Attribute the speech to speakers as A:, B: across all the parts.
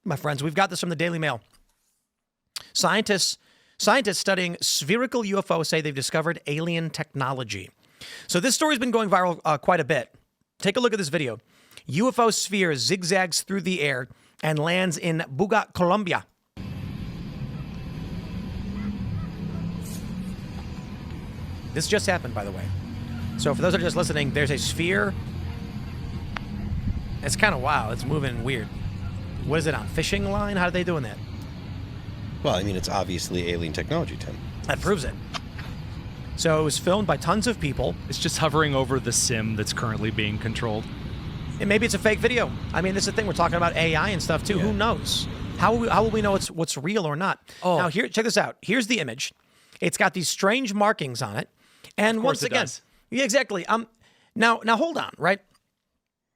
A: my friends. We've got this from the Daily Mail. Scientists studying spherical UFOs say they've discovered alien technology. So this story's been going viral quite a bit. Take a look at this video. UFO sphere zigzags through the air and lands in Bogotá, Colombia. This just happened, by the way. So for those that are just listening, there's a sphere. It's kind of wild. It's moving weird. What is it, on fishing line? How are they doing that?
B: Well, I mean, it's obviously alien technology, Tim.
A: That proves it. So it was filmed by tons of people.
C: It's just hovering over the sim that's currently being controlled.
A: And maybe it's a fake video. I mean, this is the thing. We're talking about AI and stuff, too. Yeah. Who knows? How will we know what's real or not? Oh. Now, check this out. Here's the image. It's got these strange markings on it. And once again, yeah, exactly. Now hold on, right?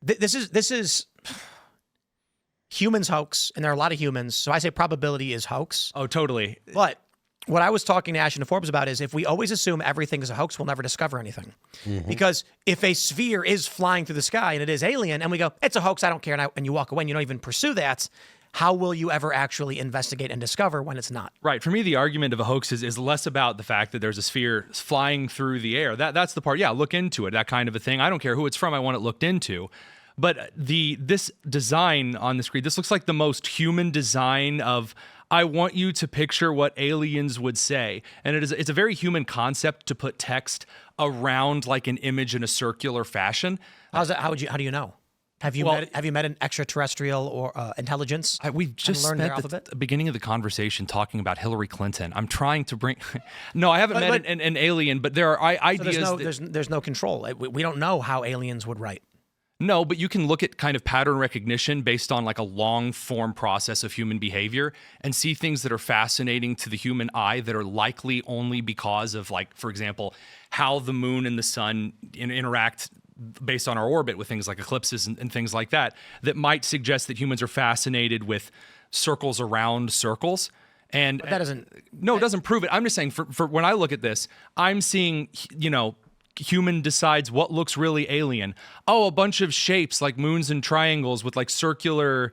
A: This is humans hoax, and there are a lot of humans. So I say probability is hoax.
C: Oh, totally.
A: But what I was talking to Ashton and Forbes about is if we always assume everything is a hoax, we'll never discover anything. Mm-hmm. Because if a sphere is flying through the sky and it is alien, and we go, it's a hoax, I don't care, and you walk away and you don't even pursue that, how will you ever actually investigate and discover when it's not?
C: Right. For me, the argument of a hoax is less about the fact that there's a sphere flying through the air. That's the part. Yeah, look into it, that kind of a thing. I don't care who it's from. I want it looked into. But this design on the screen, this looks like the most human design of, I want you to picture what aliens would say. And it's a very human concept to put text around like an image in a circular fashion.
A: How do you know? Have you met an extraterrestrial or intelligence?
C: We've just spent the beginning of the conversation talking about Hillary Clinton. I'm trying to bring. No, I haven't met an alien, but there are ideas.
A: So there's no control. We don't know how aliens would write.
C: No, but you can look at kind of pattern recognition based on like a long form process of human behavior and see things that are fascinating to the human eye that are likely only because of, like, for example, how the moon and the sun interact based on our orbit with things like eclipses and things like that might suggest that humans are fascinated with circles around circles. And
A: but that doesn't.
C: No, it doesn't prove it. I'm just saying for when I look at this, I'm seeing, human decides what looks really alien. Oh, a bunch of shapes like moons and triangles with like circular,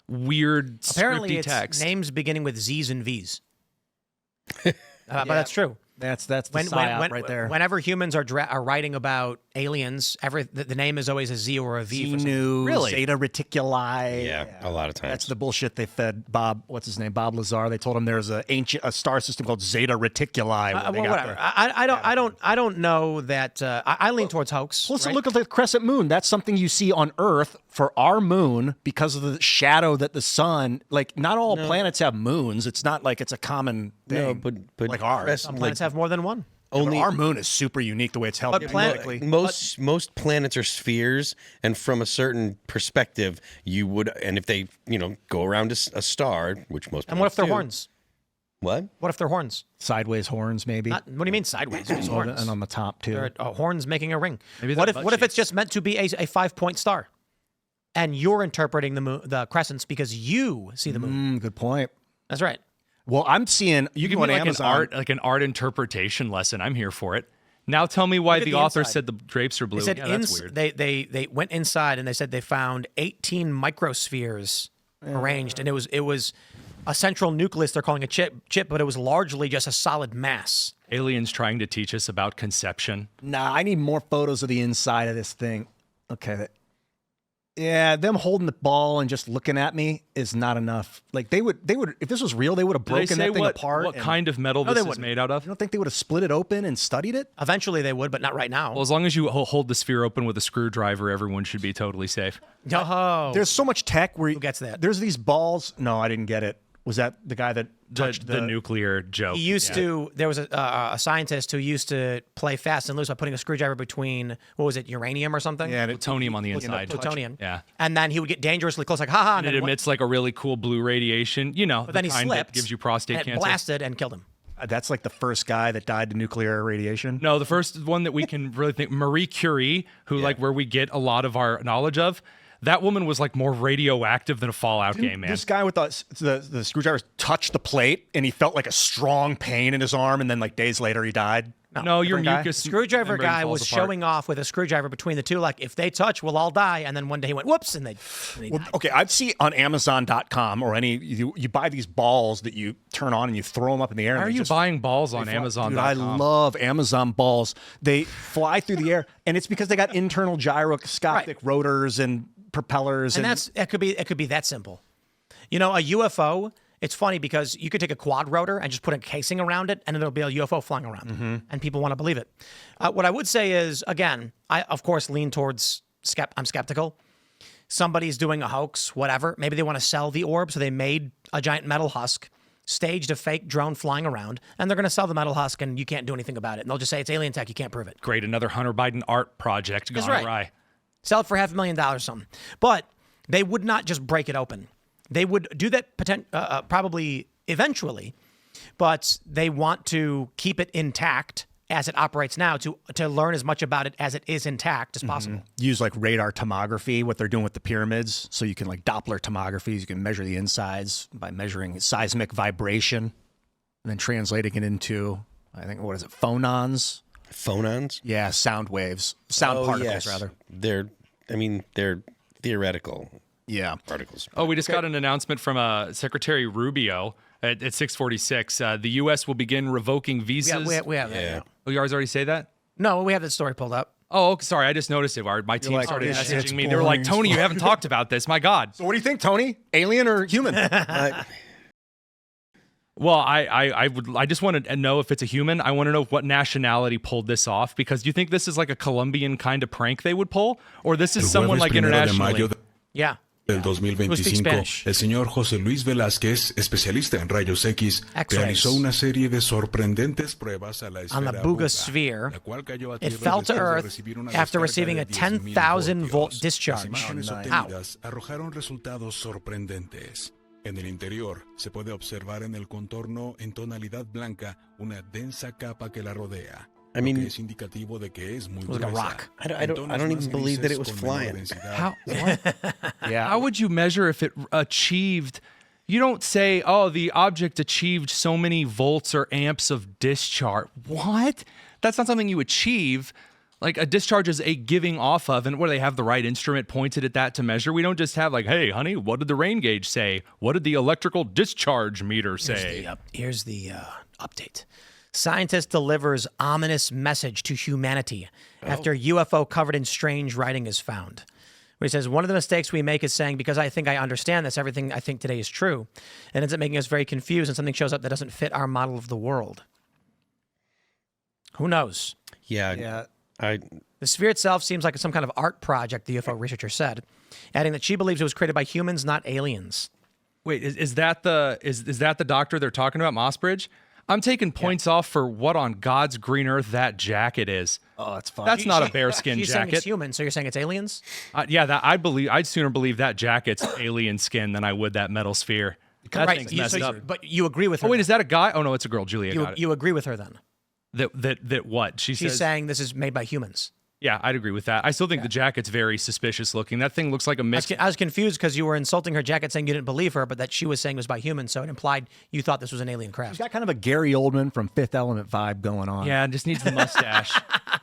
C: weird,
A: apparently
C: it's text.
A: Names beginning with Z's and V's. But that's true.
D: That's the psyop right there.
A: Whenever humans are writing about aliens, the name is always a Z or a V.
D: Xenu,
A: really?
D: Zeta Reticuli.
B: Yeah, a lot of times.
D: That's the bullshit they fed Bob. What's his name? Bob Lazar. They told him there's a star system called Zeta Reticuli.
A: Whatever. I don't know that. I lean towards hoax.
D: Let's look at the crescent moon. That's something you see on Earth for our moon because of the shadow that the sun. Like, not all planets have moons. It's not like it's a common thing.
B: No, but
D: like ours.
A: Some planets have more than one.
D: Only our moon is super unique the way it's held.
B: Most planets are spheres, and from a certain perspective, you would, and if they go around a star, which most.
A: And what if they're horns?
B: What?
A: What if they're horns?
D: Sideways horns, maybe.
A: What do you mean sideways? Just horns.
D: And on the top too.
A: They're horns making a ring. Maybe what if it's just meant to be a 5-point star, and you're interpreting the crescents because you see the moon?
D: Good point.
A: That's right.
D: Well, I'm seeing
C: you can
D: go on
C: like
D: Amazon.
C: an art interpretation lesson. I'm here for it. Now tell me why the author said the drapes are blue.
A: They said
C: that's weird.
A: They went inside and they said they found 18 microspheres arranged, and it was a central nucleus. They're calling a chip, but it was largely just a solid mass.
C: Aliens trying to teach us about conception.
D: Nah, I need more photos of the inside of this thing. Okay. Yeah, them holding the ball and just looking at me is not enough. Like they would if this was real, they would have broken that thing apart.
C: What kind of metal this is made out of?
D: You don't think they would have split it open and studied it?
A: Eventually they would, but not right now.
C: Well, as long as you hold the sphere open with a screwdriver, everyone should be totally safe.
A: Oh.
D: There's so much tech where
A: who gets that?
D: There's these balls. No, I didn't get it. Was that the guy that touched
C: the nuclear joke?
A: He used to. There was a scientist who used to play fast and loose by putting a screwdriver between uranium or something.
D: Yeah,
C: plutonium on the inside.
A: Plutonium.
C: Yeah,
A: and then he would get dangerously close, like haha.
C: And it emits like a really cool blue radiation.
A: But then he slipped,
C: that gives you prostate
A: and
C: cancer.
A: Blasted and killed him.
D: That's like the first guy that died to nuclear radiation.
C: No, the first one that we can really think, Marie Curie, who where we get a lot of our knowledge of. That woman was like more radioactive than a Fallout game, man.
D: This guy with the screwdriver touched the plate and he felt like a strong pain in his arm, and then like days later he died.
C: No, your
D: different guy?
C: mucus
A: Screwdriver
C: membrane
A: guy
C: falls
A: was
C: apart.
A: showing off with a screwdriver between the two, like, if they touch, we'll all die. And then one day he went, whoops, and they
D: Well,
A: died.
D: okay, I'd see on Amazon.com or you buy these balls that you turn on and you throw them up in the air.
C: Why
D: and
C: are
D: they
C: you
D: just
C: buying balls on
D: Dude,
C: Amazon.com?
D: I love Amazon balls. They fly through the air, and it's because they got internal gyroscopic rotors and propellers.
A: And it could be that simple. You know, a UFO, it's funny because you could take a quad rotor and just put a casing around it, and it'll be a UFO flying around, and people want to believe it. What I would say is, again, I of course lean towards I'm skeptical. Somebody's doing a hoax, whatever. Maybe they want to sell the orb, so they made a giant metal husk, staged a fake drone flying around, and they're going to sell the metal husk, and you can't do anything about it. And they'll just say it's alien tech, you can't prove it.
C: Great, another Hunter Biden art project gone awry.
A: Sell it for $500,000 something. But they would not just break it open. They would do that probably eventually, but they want to keep it intact as it operates now to learn as much about it as it is intact as possible.
D: use like radar tomography, what they're doing with the pyramids. So you can like Doppler tomographies, you can measure the insides by measuring seismic vibration and then translating it into, I think, what is it, phonons?
B: Phonons?
D: Yeah, sound waves, sound particles, rather.
B: They're theoretical
D: Yeah.
B: particles.
C: Oh, we just got an announcement from Secretary Rubio at 6:46. The U.S. will begin revoking visas.
A: We have that.
B: Yeah.
C: Oh, you already say that?
A: No, we have that story pulled up.
C: Oh, okay, sorry. I just noticed it. My team
D: like,
C: started
D: "This shit's
C: messaging me. They were like,
D: boring."
C: Tony, you haven't talked about this. My God.
D: So what do you think, Tony? Alien or human?
C: Well, I just want to know if it's a human. I want to know what nationality pulled this off, because do you think this is like a Colombian kind of prank they would pull, or this is someone like internationally?
A: Yeah.
E: Del
A: Who speaks
E: 2025,
A: Spanish?
E: el señor José Luis Velázquez, especialista en rayos X,
A: X-rays.
E: realizó una serie de sorprendentes pruebas a la
A: On the
E: esfera
A: Buga
E: Buga,
A: sphere,
E: la cual cayó a
A: it
E: tierra
A: fell to
E: después de
A: Earth
E: recibir una
A: after
E: descarga
A: receiving
E: de
A: a
E: 10,000
A: 10,000 volt
E: voltios.
A: discharge.
E: Las imágenes
A: Ow.
E: obtenidas arrojaron resultados sorprendentes. En el interior se puede observar en el contorno en tonalidad blanca una densa capa que la rodea.
B: I mean,
E: lo que es indicativo de que es muy
A: was like a
E: gruesa.
A: rock.
B: I don't even believe that it was flying.
C: How,
D: Yeah.
C: how would you measure if it achieved? You don't say, oh, the object achieved so many volts or amps of discharge. What? That's not something you achieve. Like a discharge is a giving off of, and where they have the right instrument pointed at that to measure. We don't just have like, hey, honey, what did the rain gauge say? What did the electrical discharge meter say?
A: Here's the update. Scientist delivers ominous message to humanity after UFO covered in strange writing is found. Where he says, one of the mistakes we make is saying, because I think I understand this, everything I think today is true. And ends up making us very confused, and something shows up that doesn't fit our model of the world. Who knows?
B: Yeah.
A: The sphere itself seems like some kind of art project, the UFO researcher said, adding that she believes it was created by humans, not aliens.
C: Wait, is that the doctor they're talking about, Mossbridge? I'm taking points off for what on God's green earth that jacket is.
D: Oh, that's fun.
C: That's not a bearskin
A: She's saying it's
C: jacket.
A: human, so you're saying it's aliens?
C: Yeah, I'd sooner believe that jacket's alien skin than I would that metal sphere. That thing's messed up.
A: But you agree with her.
C: Oh wait,
A: then.
C: is that a guy? Oh no, it's a girl. Julia got it.
A: You agree with her then?
C: That what?
A: She's
C: says,
A: saying this is made by humans.
C: Yeah, I'd agree with that. I still think the jacket's very suspicious looking. That thing looks like a mix.
A: I was confused because you were insulting her jacket saying you didn't believe her, but that she was saying it was by humans, so it implied you thought this was an alien
D: She's
A: craft.
D: got kind of a Gary Oldman from Fifth Element vibe going on.
C: Yeah, it just needs the mustache.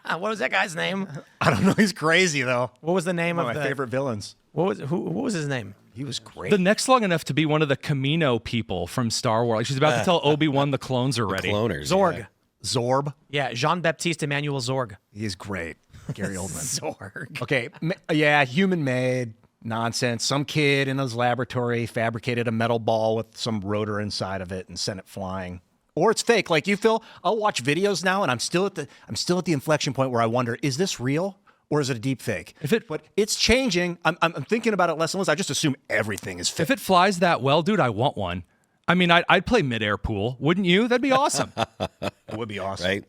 A: What was that guy's name?
D: I don't know. He's crazy, though.
A: What was the name
D: One
A: of
D: of my
A: the
D: favorite villains.
A: What was his name?
D: He was great.
C: The neck's long enough to be one of the Camino people from Star Wars. Like she's about to tell Obi-Wan the clones are ready.
B: Cloners.
A: Zorg.
B: yeah.
D: Zorb.
A: Yeah, Jean-Baptiste Emmanuel Zorg.
D: He is great. Gary Oldman.
A: Zorg.
D: Okay. Yeah, human-made nonsense. Some kid in his laboratory fabricated a metal ball with some rotor inside of it and sent it flying. Or it's fake. Like you, Phil, I'll watch videos now, and I'm still at the inflection point where I wonder: is this real or is it a deep fake? But it's changing. I'm thinking about it less and less. I just assume everything is fake.
C: If it flies that well, dude, I want one. I mean, I'd play midair pool, wouldn't you? That'd be awesome.
D: It would be awesome.
B: Right?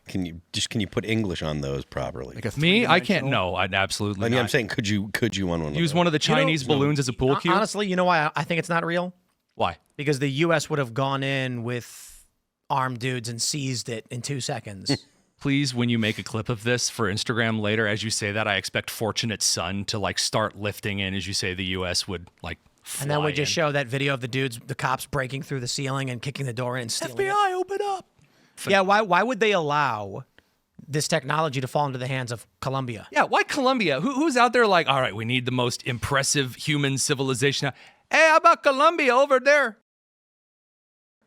B: Can you put English on those properly?
D: Like a
C: Me, I can't.
D: three-dimensional-
C: No, I'd absolutely.
B: I mean,
C: not.
B: I'm saying, could you on one?
C: Use one of the Chinese balloons as a pool cue.
A: Honestly, you know why I think it's not real?
C: Why?
A: Because the U.S. would have gone in with armed dudes and seized it in 2 seconds.
C: Please, when you make a clip of this for Instagram later, as you say that, I expect Fortunate Son to like start lifting in as you say the U.S. would like.
A: And then we just
C: in.
A: show that video of the dudes, the cops breaking through the ceiling and kicking the door in and stealing it.
C: FBI, open up.
A: Yeah, why would they allow this technology to fall into the hands of Colombia?
C: Yeah, why Colombia? Who's out there like, all right, we need the most impressive human civilization. Hey, how about Colombia over there?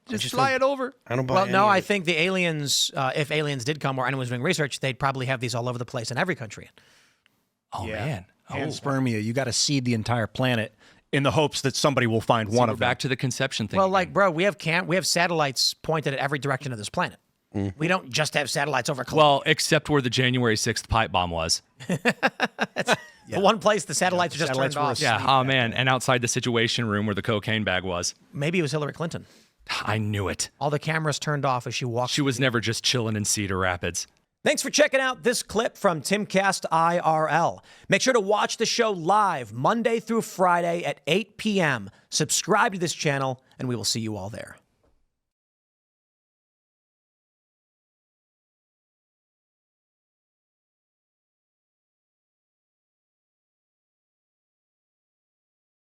C: Just fly it over.
B: I don't buy
A: Well,
B: any
A: no,
B: of
A: I
B: it.
A: think the aliens, if aliens did come or anyone was doing research, they'd probably have these all over the place in every country.
C: Oh, man.
D: Panspermia. You got to seed the entire planet in the hopes that somebody will find one
C: We're
D: of them.
C: back to the conception thing.
A: Well,
C: again.
A: like, bro, we have satellites pointed at every direction of this planet. We don't just have satellites over Colombia.
C: Well, except where the January 6th pipe bomb was.
A: The one place the satellites are just
D: satellites
A: turned
D: were
A: off.
D: asleep.
C: Yeah, oh man. And outside the Situation Room where the cocaine bag was.
A: Maybe it was Hillary Clinton.
C: I knew it.
A: All the cameras turned off as she walked.
C: She was never just chilling in Cedar Rapids.
A: Thanks for checking out this clip from Timcast IRL. Make sure to watch the show live Monday through Friday at 8 p.m. Subscribe to this channel, and we will see you all there.